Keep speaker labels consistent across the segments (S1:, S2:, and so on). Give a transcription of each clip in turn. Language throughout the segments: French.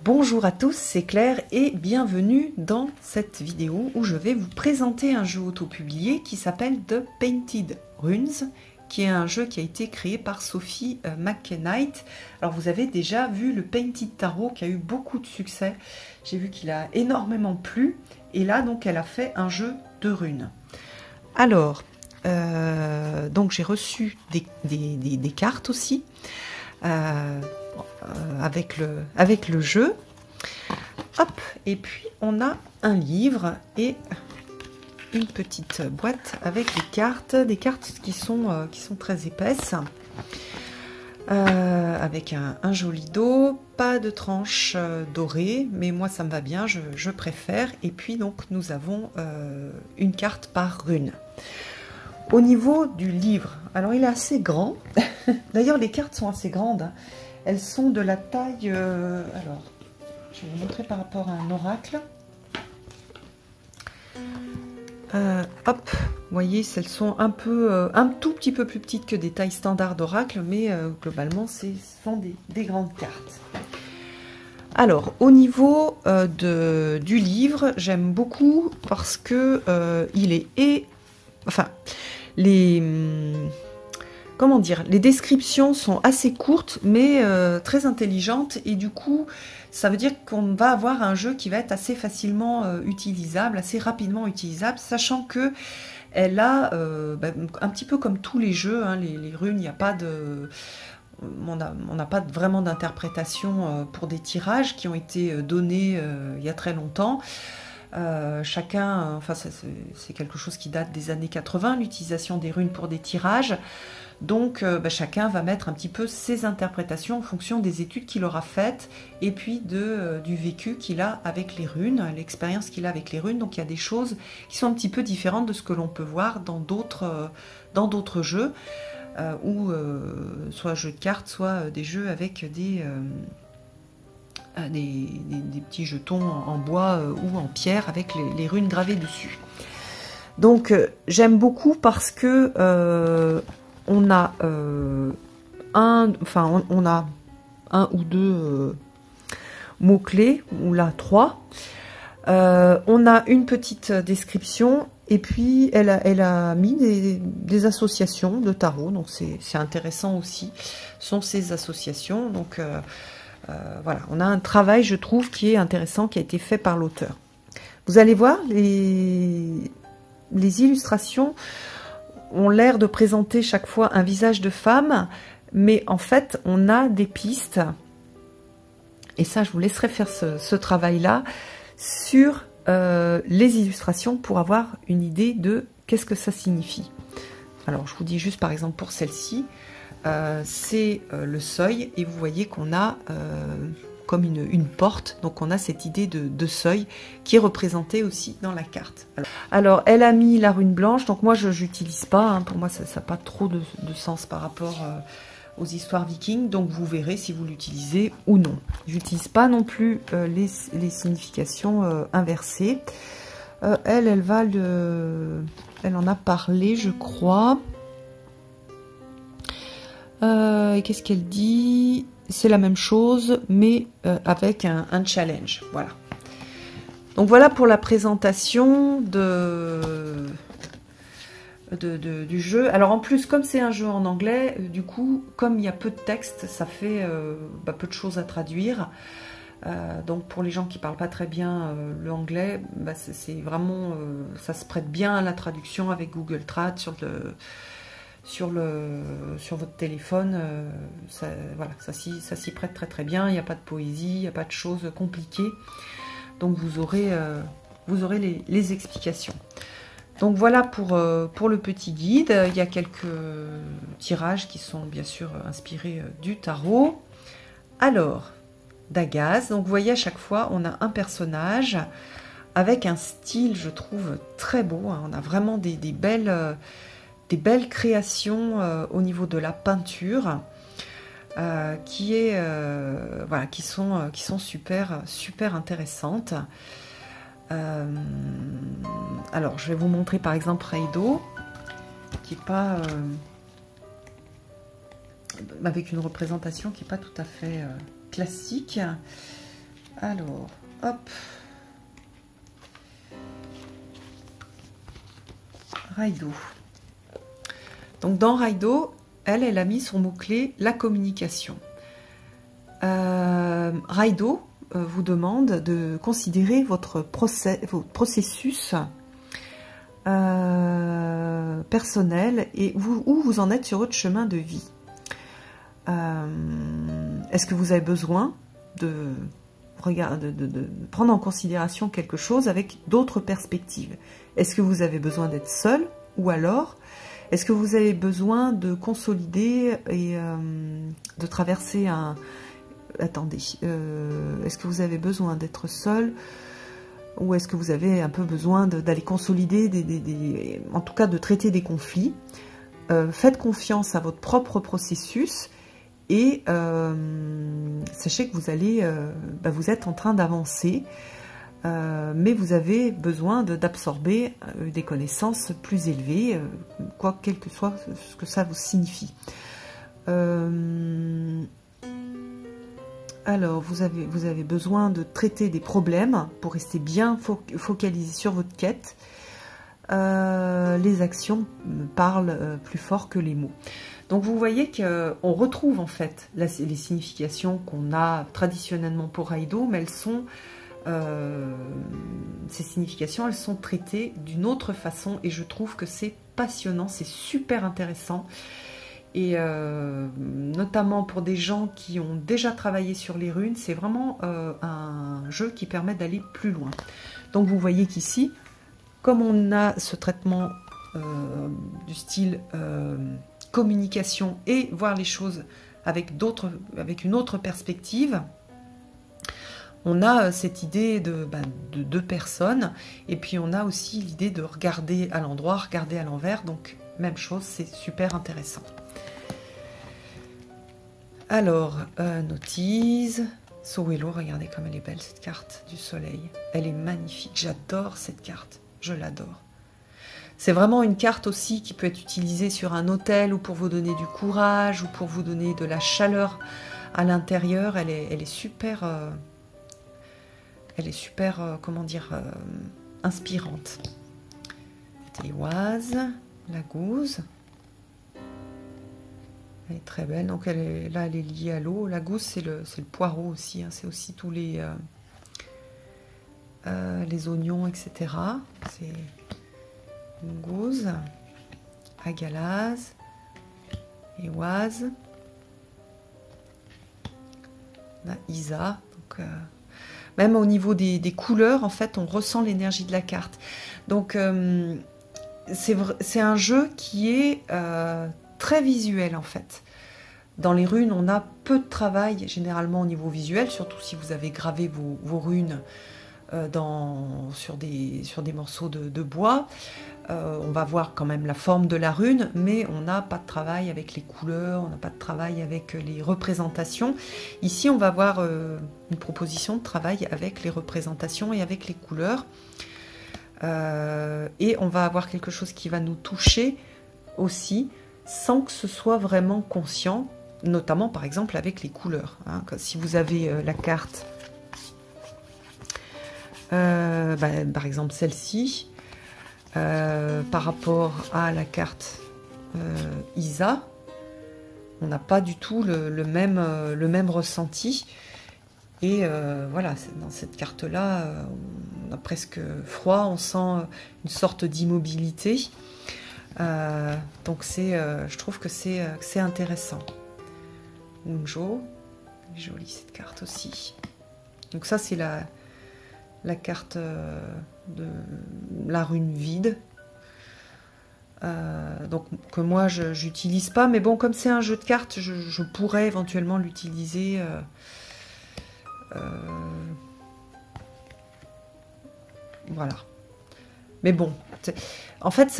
S1: Bonjour à tous, c'est Claire et bienvenue dans cette vidéo où je vais vous présenter un jeu auto-publié qui s'appelle The Painted Runes, qui est un jeu qui a été créé par Sophie McKennight. Alors vous avez déjà vu le Painted Tarot qui a eu beaucoup de succès, j'ai vu qu'il a énormément plu et là donc elle a fait un jeu de runes. Alors, donc j'ai reçu des cartes aussi. Avec le jeu. Hop, et puis on a un livre et une petite boîte avec des cartes qui sont très épaisses, avec un joli dos, pas de tranche dorée, mais moi ça me va bien, je préfère. Et puis donc nous avons une carte par rune. Au niveau du livre, alors il est assez grand. D'ailleurs les cartes sont assez grandes, hein. Elles sont de la taille... alors, je vais vous montrer par rapport à un oracle. Hop, vous voyez, elles sont un tout petit peu plus petites que des tailles standards d'oracle, mais globalement, ce sont des grandes cartes. Alors, au niveau du livre, j'aime beaucoup parce que il est... Enfin, comment dire, les descriptions sont assez courtes, mais très intelligentes, et du coup, ça veut dire qu'on va avoir un jeu qui va être assez facilement utilisable, assez rapidement utilisable, sachant que elle a, un petit peu comme tous les jeux, hein, les runes, il n'y a pas de... On n'a pas vraiment d'interprétation pour des tirages qui ont été donnés il y a très longtemps. Chacun, enfin c'est quelque chose qui date des années 80, l'utilisation des runes pour des tirages. Donc chacun va mettre un petit peu ses interprétations en fonction des études qu'il aura faites et puis du vécu qu'il a avec les runes, l'expérience qu'il a avec les runes. Donc il y a des choses qui sont un petit peu différentes de ce que l'on peut voir dans d'autres jeux, ou soit jeux de cartes, soit des jeux avec des petits jetons en bois ou en pierre avec les runes gravées dessus. Donc j'aime beaucoup parce que on a on a un ou deux mots-clés, ou là 3. On a une petite description, et puis elle a mis des associations de tarot, donc c'est intéressant aussi, sont ces associations. Donc voilà, on a un travail, je trouve, qui est intéressant, qui a été fait par l'auteur. Vous allez voir, les illustrations ont l'air de présenter chaque fois un visage de femme, mais en fait, on a des pistes, et ça, je vous laisserai faire ce travail-là, sur les illustrations pour avoir une idée de qu'est-ce que ça signifie. Alors, je vous dis juste, par exemple, pour celle-ci, c'est le seuil, et vous voyez qu'on a comme une porte, donc on a cette idée de seuil qui est représentée aussi dans la carte. Alors elle a mis la rune blanche, donc moi je n'utilise pas, hein, pour moi ça n'a pas trop de sens par rapport aux histoires vikings, donc vous verrez si vous l'utilisez ou non. J'utilise pas non plus les significations inversées. Elle en a parlé, je crois. Et qu'est-ce qu'elle dit? C'est la même chose, mais avec un challenge. Voilà. Donc voilà pour la présentation du jeu. Alors en plus, comme c'est un jeu en anglais, du coup, comme il y a peu de texte, ça fait peu de choses à traduire. Donc pour les gens qui ne parlent pas très bien l'anglais, c'est vraiment, ça se prête bien à la traduction avec Google Trad sur votre téléphone. Voilà, ça s'y prête très très bien. Il n'y a pas de poésie, il n'y a pas de choses compliquées, donc vous aurez les explications. Donc voilà pour le petit guide. Il y a quelques tirages qui sont bien sûr inspirés du tarot. Alors, Dagaz, donc vous voyez, à chaque fois on a un personnage avec un style, je trouve, très beau, hein. On a vraiment des belles créations au niveau de la peinture, qui sont super intéressantes. Alors je vais vous montrer par exemple Reido, qui est pas avec une représentation qui n'est pas tout à fait classique. Alors, hop. Raido. Donc dans Raido, elle a mis son mot-clé la communication. Raido vous demande de considérer votre processus personnel et où vous en êtes sur votre chemin de vie. Est-ce que vous avez besoin de prendre en considération quelque chose avec d'autres perspectives? Est-ce que vous avez besoin d'être seul, ou alors est-ce que vous avez besoin de consolider et de traverser un... Attendez, est-ce que vous avez besoin d'être seul, ou est-ce que vous avez un peu besoin d'aller consolider, en tout cas de traiter des conflits? Faites confiance à votre propre processus. Et sachez que vous allez, vous êtes en train d'avancer, mais vous avez besoin d'absorber des connaissances plus élevées, quel que soit ce que ça vous signifie. Alors, vous avez besoin de traiter des problèmes pour rester bien focalisé sur votre quête. Les actions parlent plus fort que les mots. Donc vous voyez qu'on retrouve en fait les significations qu'on a traditionnellement pour Raido, mais elles sont, ces significations, elles sont traitées d'une autre façon, et je trouve que c'est passionnant, c'est super intéressant. Et notamment pour des gens qui ont déjà travaillé sur les runes, c'est vraiment un jeu qui permet d'aller plus loin. Donc vous voyez qu'ici, comme on a ce traitement du style communication et voir les choses avec une autre perspective, on a cette idée de deux personnes, et puis on a aussi l'idée de regarder à l'endroit, regarder à l'envers, donc même chose, c'est super intéressant. Alors, notice, Sowelo, regardez comme elle est belle cette carte du soleil, elle est magnifique, j'adore cette carte, je l'adore. C'est vraiment une carte aussi qui peut être utilisée sur un hôtel, ou pour vous donner du courage, ou pour vous donner de la chaleur à l'intérieur. Elle est super, comment dire, inspirante. Téoise, la gouze. Elle est très belle. Donc là, elle est liée à l'eau. La gouze, c'est le poireau aussi. Hein. C'est aussi tous les oignons, etc. C'est une gouze, agalaz, éoise, la isa. Donc, même au niveau des couleurs, en fait, on ressent l'énergie de la carte. Donc, c'est un jeu qui est très visuel, en fait. Dans les runes, on a peu de travail, généralement, au niveau visuel, surtout si vous avez gravé vos runes sur des morceaux de bois. On va voir quand même la forme de la rune, mais on n'a pas de travail avec les couleurs, on n'a pas de travail avec les représentations. Ici, on va voir une proposition de travail avec les représentations et avec les couleurs. Et on va avoir quelque chose qui va nous toucher aussi, sans que ce soit vraiment conscient, notamment par exemple avec les couleurs. Hein. Si vous avez la carte, par exemple celle-ci, par rapport à la carte Isa, on n'a pas du tout le même ressenti. Et voilà, dans cette carte-là, on a presque froid, on sent une sorte d'immobilité. Donc je trouve que c'est intéressant. Unjo, jolie cette carte aussi. Donc ça, c'est la carte de la rune vide, donc que moi j'utilise pas, mais bon, comme c'est un jeu de cartes, je pourrais éventuellement l'utiliser voilà. Mais bon, en fait,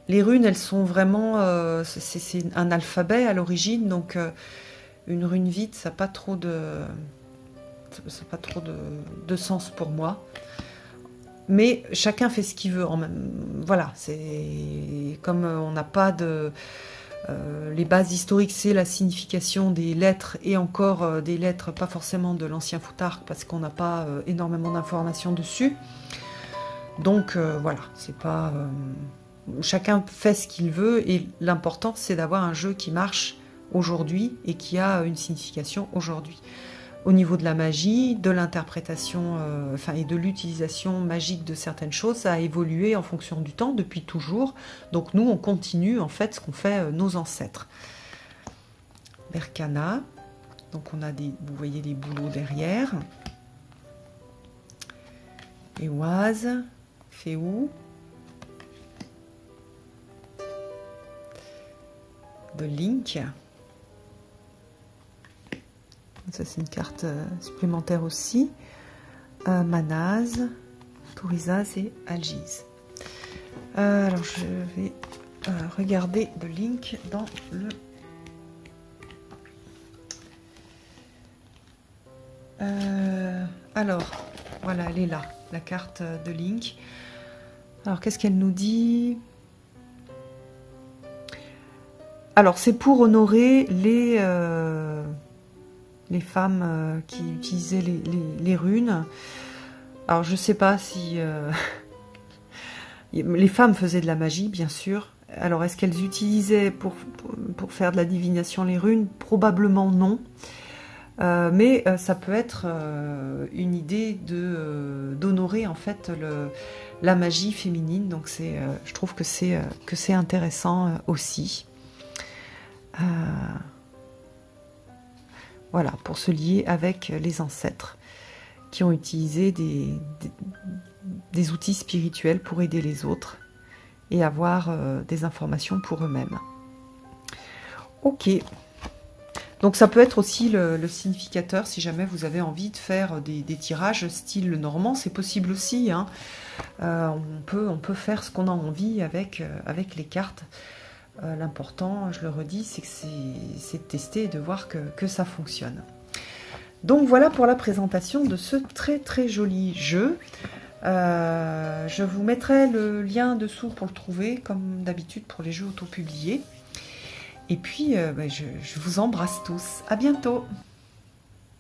S1: les runes, elles sont vraiment c'est un alphabet à l'origine, donc une rune vide, ça n'a pas trop de sens pour moi. Mais chacun fait ce qu'il veut. Voilà, c'est comme on n'a pas Les bases historiques, c'est la signification des lettres, et encore des lettres pas forcément de l'ancien Futhark, parce qu'on n'a pas énormément d'informations dessus. Donc voilà, c'est pas... chacun fait ce qu'il veut, et l'important c'est d'avoir un jeu qui marche aujourd'hui et qui a une signification aujourd'hui. Au niveau de la magie, de l'interprétation, et de l'utilisation magique de certaines choses, ça a évolué en fonction du temps depuis toujours. Donc nous, on continue en fait ce qu'ont fait nos ancêtres. Berkana, donc on a des, vous voyez les bouleaux derrière. Éoise, Féou. De Link. Ça c'est une carte supplémentaire aussi. Manaz, Tourizaz et Algiz. Alors je vais regarder de Link dans le... alors, voilà, elle est là, la carte de Link. Alors qu'est-ce qu'elle nous dit ? Alors c'est pour honorer les femmes qui utilisaient les runes. Alors je sais pas si... les femmes faisaient de la magie, bien sûr. Alors est-ce qu'elles utilisaient pour faire de la divination les runes? Probablement non. Mais ça peut être une idée d'honorer en fait la magie féminine. Donc je trouve que c'est intéressant aussi. Voilà, pour se lier avec les ancêtres qui ont utilisé des outils spirituels pour aider les autres et avoir des informations pour eux-mêmes. Ok. Donc ça peut être aussi le significateur, si jamais vous avez envie de faire des tirages style le normand, c'est possible aussi. Hein. On peut faire ce qu'on a envie avec les cartes. L'important, je le redis, c'est de tester et de voir que ça fonctionne. Donc voilà pour la présentation de ce très très joli jeu. Je vous mettrai le lien dessous pour le trouver, comme d'habitude pour les jeux auto-publiés. Et puis, je vous embrasse tous. À bientôt!